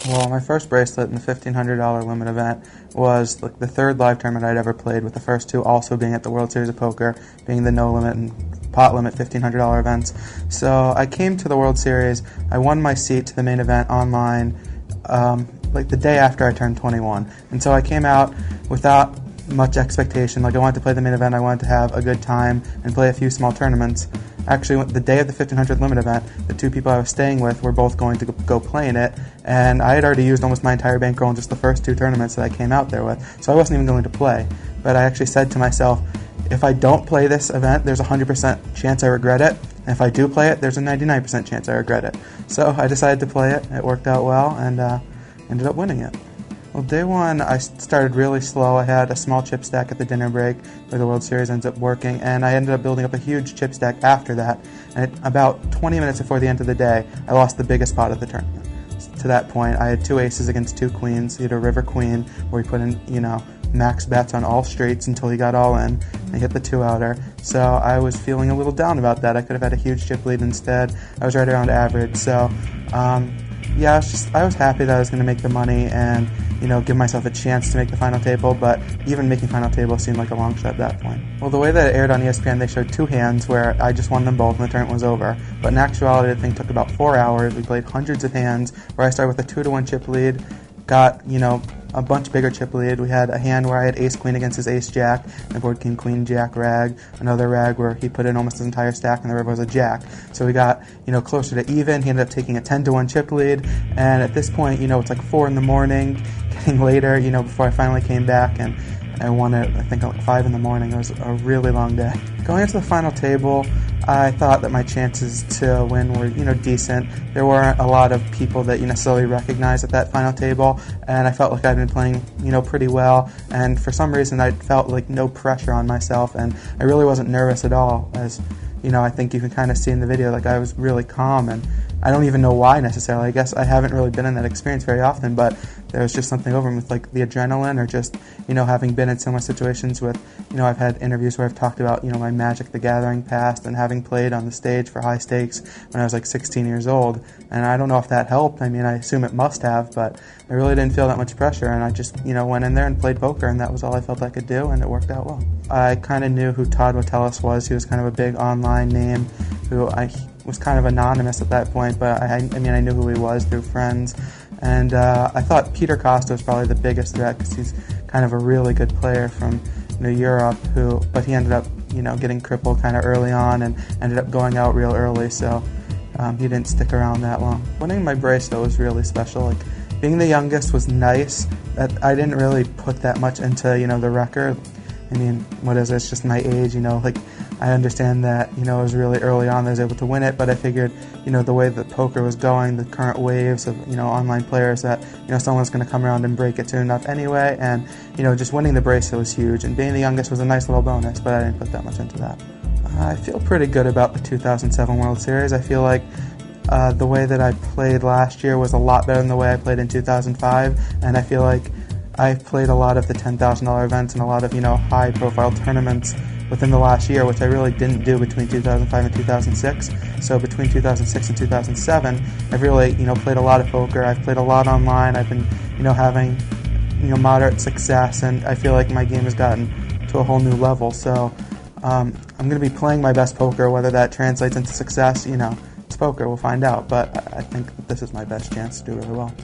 Well, my first bracelet in the $1,500 limit event was like the third live tournament I'd ever played, with the first two also being at the World Series of Poker, being the no limit and pot limit $1,500 events. So I came to the World Series, I won my seat to the main event online like the day after I turned 21. And so I came out without much expectation. Like, I wanted to play the main event, I wanted to have a good time and play a few small tournaments. Actually, the day of the 1,500 limit event, the two people I was staying with were both going to go play in it, and I had already used almost my entire bankroll in just the first two tournaments that I came out there with, so I wasn't even going to play. But I actually said to myself, if I don't play this event, there's a 100% chance I regret it, and if I do play it, there's a 99% chance I regret it. So I decided to play it. It worked out well, and ended up winning it. Well, day one, I started really slow. I had a small chip stack at the dinner break where the World Series ends up working, and I ended up building up a huge chip stack after that. And about 20 minutes before the end of the day, I lost the biggest pot of the tournament. To that point, I had two aces against two queens. He had a river queen where he put in, max bets on all streets until he got all in. I hit the two-outer. So I was feeling a little down about that. I could have had a huge chip lead instead. I was right around average. So, yeah, I was happy that I was going to make the money and give myself a chance to make the final table, but even making final table seemed like a long shot at that point. Well, the way that it aired on ESPN, they showed two hands where I just won them both and the tournament was over. But in actuality, the thing took about 4 hours. We played hundreds of hands where I started with a 2-1 chip lead, got, a much bigger chip lead. We had a hand where I had ace-queen against his ace-jack, and board king, queen, jack, rag. Another rag where he put in almost his entire stack, and the river was a jack. So we got, closer to even. He ended up taking a 10-1 chip lead, and at this point, it's like 4 in the morning, getting later, before I finally came back, and I won it, I think, at like 5 in the morning. It was a really long day. Going into the final table, I thought that my chances to win were, decent. There weren't a lot of people that you necessarily recognized at that final table, and I felt like I'd been playing, pretty well, and for some reason I felt like no pressure on myself, and I really wasn't nervous at all, as, I think you can kind of see in the video, like I was really calm, and I don't even know why necessarily. I guess I haven't really been in that experience very often, but there was just something over me with like the adrenaline, or just, having been in similar situations with, I've had interviews where I've talked about, my Magic the Gathering past and having played on the stage for high stakes when I was like 16 years old. And I don't know if that helped. I mean, I assume it must have, but I really didn't feel that much pressure, and I just, went in there and played poker, and that was all I felt I could do, and it worked out well. I kind of knew who Todd Wattelis was. He was kind of a big online name who I was kind of anonymous at that point, but I knew who he was through friends. And I thought Peter Costa was probably the biggest threat, because he's kind of a really good player from Europe, but he ended up getting crippled kind of early on and ended up going out real early, so he didn't stick around that long. Winning my bracelet was really special. Like, being the youngest was nice. I didn't really put that much into the record. I mean, what is it? It's just my age, like, I understand that, it was really early on that I was able to win it, but I figured, the way that poker was going, the current waves of, online players, that, someone's going to come around and break it soon enough anyway, and, just winning the bracelet was huge, and being the youngest was a nice little bonus, but I didn't put that much into that. I feel pretty good about the 2007 World Series. I feel like the way that I played last year was a lot better than the way I played in 2005, and I feel like I've played a lot of the $10,000 events and a lot of, high-profile tournaments within the last year, which I really didn't do between 2005 and 2006. So between 2006 and 2007, I've really, played a lot of poker. I've played a lot online. I've been, having, moderate success, and I feel like my game has gotten to a whole new level. So I'm going to be playing my best poker. Whether that translates into success, it's poker. We'll find out. But I think that this is my best chance to do really well.